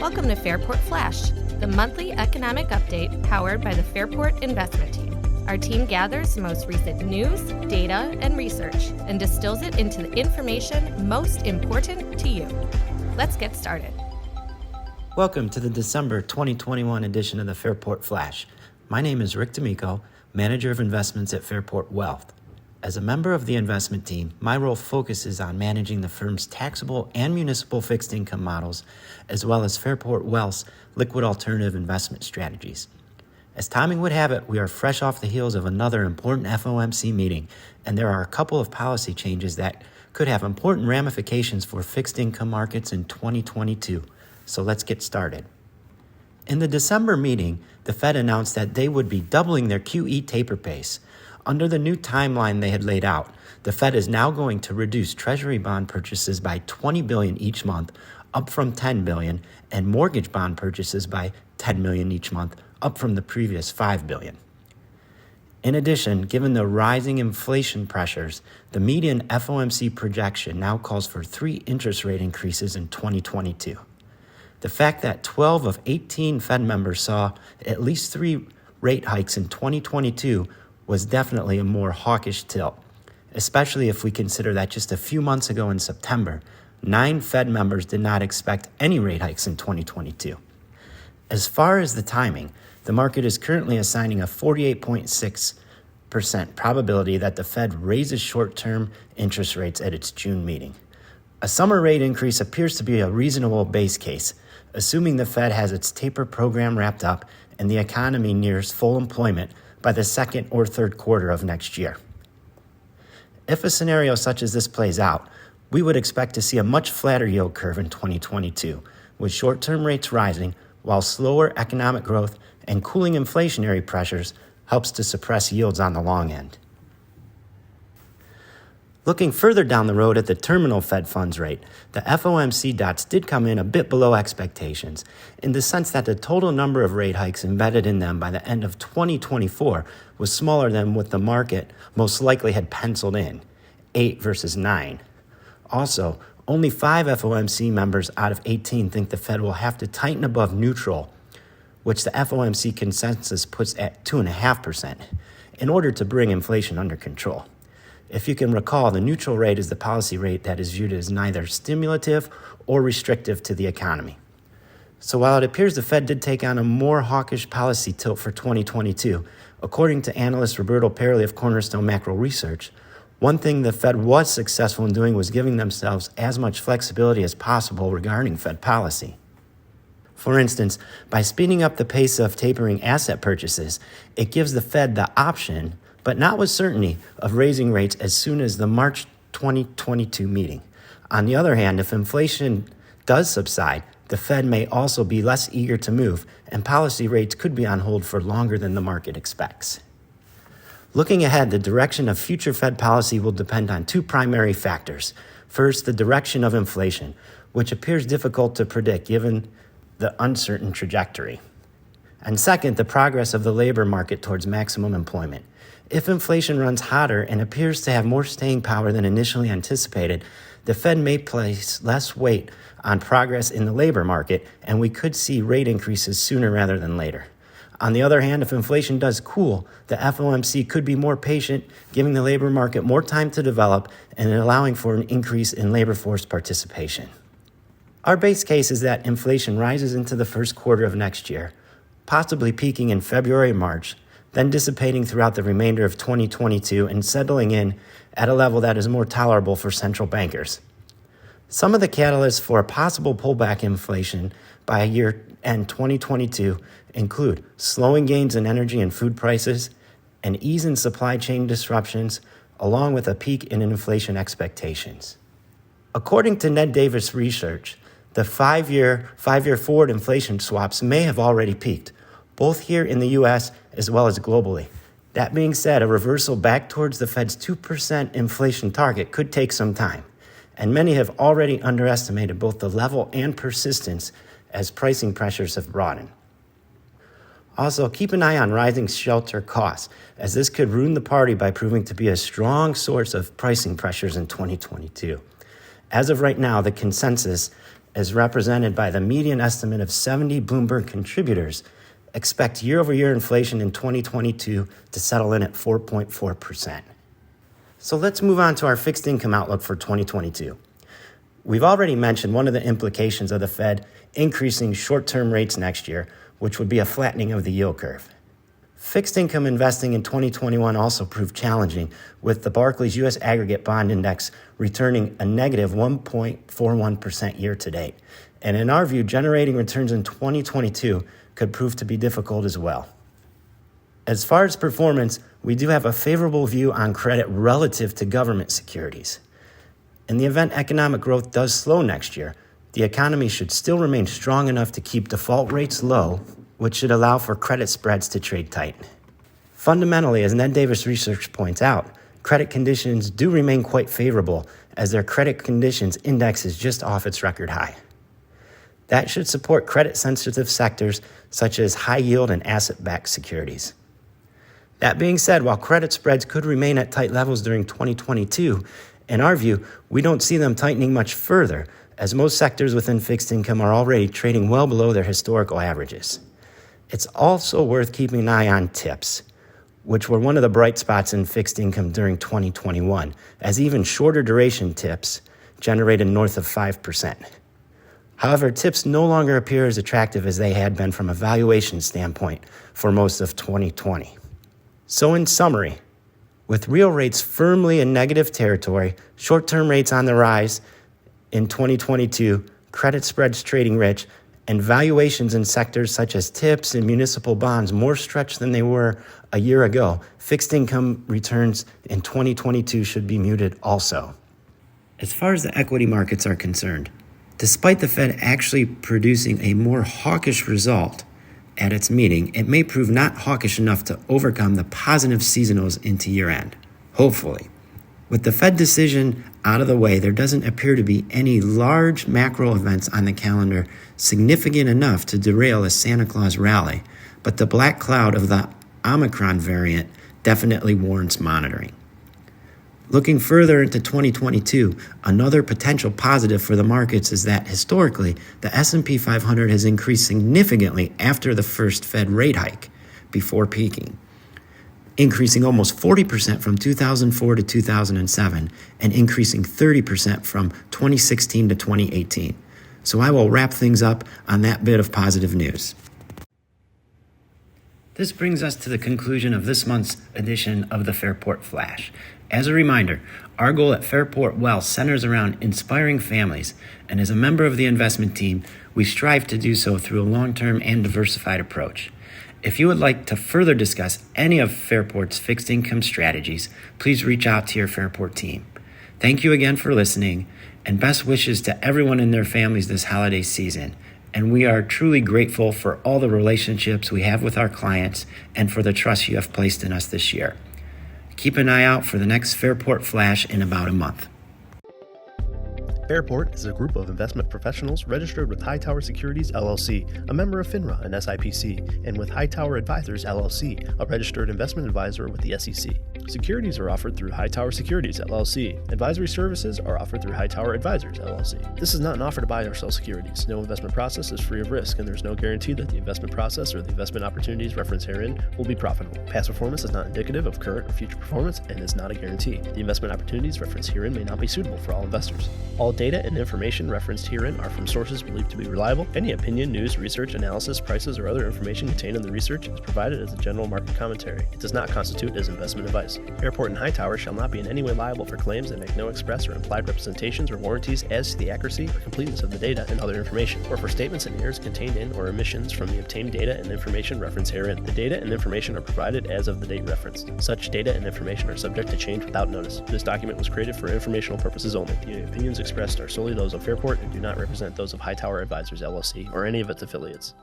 Welcome to Fairport Flash, the monthly economic update powered by the Fairport investment team. Our team gathers the most recent news, data, and research and distills it into the information most important to you. Let's get started. Welcome to the December 2021 edition of the Fairport Flash. My name is Rick D'Amico, Manager of Investments at Fairport Wealth. As a member of the investment team, my role focuses on managing the firm's taxable and municipal fixed income models, as well as Fairport Wealth's liquid alternative investment strategies. As timing would have it, we are fresh off the heels of another important FOMC meeting, and there are a couple of policy changes that could have important ramifications for fixed income markets in 2022. So let's get started. In the December meeting, the Fed announced that they would be doubling their QE taper pace. Under the new timeline they had laid out, the Fed is now going to reduce Treasury bond purchases by $20 billion each month, up from $10 billion, and mortgage bond purchases by $10 million each month, up from the previous $5 billion. In addition, given the rising inflation pressures, the median FOMC projection now calls for 3 interest rate increases in 2022. The fact that 12 of 18 Fed members saw at least 3 rate hikes in 2022 was definitely a more hawkish tilt, especially if we consider that just a few months ago in September, 9 Fed members did not expect any rate hikes in 2022. As far as the timing, the market is currently assigning a 48.6% probability that the Fed raises short-term interest rates at its June meeting. A summer rate increase appears to be a reasonable base case, assuming the Fed has its taper program wrapped up and the economy nears full employment by the second or third quarter of next year. If a scenario such as this plays out, we would expect to see a much flatter yield curve in 2022, with short-term rates rising while slower economic growth and cooling inflationary pressures helps to suppress yields on the long end. Looking further down the road at the terminal Fed funds rate, the FOMC dots did come in a bit below expectations, in the sense that the total number of rate hikes embedded in them by the end of 2024 was smaller than what the market most likely had penciled in, 8 versus 9. Also, only 5 FOMC members out of 18 think the Fed will have to tighten above neutral, which the FOMC consensus puts at 2.5%, in order to bring inflation under control. If you can recall, the neutral rate is the policy rate that is viewed as neither stimulative or restrictive to the economy. So while it appears the Fed did take on a more hawkish policy tilt for 2022, according to analyst Roberto Perli of Cornerstone Macro Research, one thing the Fed was successful in doing was giving themselves as much flexibility as possible regarding Fed policy. For instance, by speeding up the pace of tapering asset purchases, it gives the Fed the option, but not with certainty, of raising rates as soon as the March 2022 meeting. On the other hand, if inflation does subside, the Fed may also be less eager to move, and policy rates could be on hold for longer than the market expects. Looking ahead, the direction of future Fed policy will depend on 2 primary factors. First, the direction of inflation, which appears difficult to predict given the uncertain trajectory. And second, the progress of the labor market towards maximum employment. If inflation runs hotter and appears to have more staying power than initially anticipated, the Fed may place less weight on progress in the labor market, and we could see rate increases sooner rather than later. On the other hand, if inflation does cool, the FOMC could be more patient, giving the labor market more time to develop and allowing for an increase in labor force participation. Our base case is that inflation rises into the first quarter of next year, possibly peaking in February and March, then dissipating throughout the remainder of 2022 and settling in at a level that is more tolerable for central bankers. Some of the catalysts for a possible pullback in inflation by year-end 2022 include slowing gains in energy and food prices, an ease in supply chain disruptions, along with a peak in inflation expectations. According to Ned Davis Research, the 5-year forward inflation swaps may have already peaked, both here in the U.S. as well as globally. That being said, a reversal back towards the Fed's 2% inflation target could take some time, and many have already underestimated both the level and persistence as pricing pressures have broadened. Also, keep an eye on rising shelter costs, as this could ruin the party by proving to be a strong source of pricing pressures in 2022. As of right now, the consensus as represented by the median estimate of 70 Bloomberg contributors, expect year-over-year inflation in 2022 to settle in at 4.4%. So let's move on to our fixed income outlook for 2022. We've already mentioned one of the implications of the Fed increasing short-term rates next year, which would be a flattening of the yield curve. Fixed income investing in 2021 also proved challenging, with the Barclays U.S. Aggregate Bond Index returning a negative 1.41% year to date. And in our view, generating returns in 2022 could prove to be difficult as well. As far as performance, we do have a favorable view on credit relative to government securities. In the event economic growth does slow next year, the economy should still remain strong enough to keep default rates low, which should allow for credit spreads to trade tight. Fundamentally, as Ned Davis Research points out, credit conditions do remain quite favorable as their credit conditions index is just off its record high. That should support credit-sensitive sectors such as high-yield and asset-backed securities. That being said, while credit spreads could remain at tight levels during 2022, in our view, we don't see them tightening much further, as most sectors within fixed income are already trading well below their historical averages. It's also worth keeping an eye on TIPS, which were one of the bright spots in fixed income during 2021, as even shorter duration TIPS generated north of 5%. However, TIPS no longer appear as attractive as they had been from a valuation standpoint for most of 2020. So in summary, with real rates firmly in negative territory, short-term rates on the rise in 2022, credit spreads trading rich, and valuations in sectors such as TIPS and municipal bonds more stretched than they were a year ago, fixed income returns in 2022 should be muted also. As far as the equity markets are concerned, despite the Fed actually producing a more hawkish result at its meeting, it may prove not hawkish enough to overcome the positive seasonals into year-end, hopefully. With the Fed decision out of the way, there doesn't appear to be any large macro events on the calendar significant enough to derail a Santa Claus rally, but the black cloud of the Omicron variant definitely warrants monitoring. Looking further into 2022, another potential positive for the markets is that historically, the S&P 500 has increased significantly after the first Fed rate hike before peaking, increasing almost 40% from 2004 to 2007 and increasing 30% from 2016 to 2018. So I will wrap things up on that bit of positive news. This brings us to the conclusion of this month's edition of the Fairport Flash. As a reminder, our goal at Fairport Wealth centers around inspiring families, and as a member of the investment team, we strive to do so through a long-term and diversified approach. If you would like to further discuss any of Fairport's fixed income strategies, please reach out to your Fairport team. Thank you again for listening, and best wishes to everyone and their families this holiday season. And we are truly grateful for all the relationships we have with our clients and for the trust you have placed in us this year. Keep an eye out for the next Fairport Flash in about a month. Fairport is a group of investment professionals registered with Hightower Securities, LLC, a member of FINRA and SIPC, and with Hightower Advisors, LLC, a registered investment advisor with the SEC. Securities are offered through Hightower Securities, LLC. Advisory services are offered through Hightower Advisors, LLC. This is not an offer to buy or sell securities. No investment process is free of risk, and there is no guarantee that the investment process or the investment opportunities referenced herein will be profitable. Past performance is not indicative of current or future performance and is not a guarantee. The investment opportunities referenced herein may not be suitable for all investors. All data and information referenced herein are from sources believed to be reliable. Any opinion, news, research, analysis, prices, or other information contained in the research is provided as a general market commentary. It does not constitute as investment advice. Fairport and Hightower shall not be in any way liable for claims and make no express or implied representations or warranties as to the accuracy or completeness of the data and other information, or for statements and errors contained in or omissions from the obtained data and information referenced herein. The data and information are provided as of the date referenced. Such data and information are subject to change without notice. This document was created for informational purposes only. The opinions expressed are solely those of Fairport and do not represent those of Hightower Advisors, LLC, or any of its affiliates.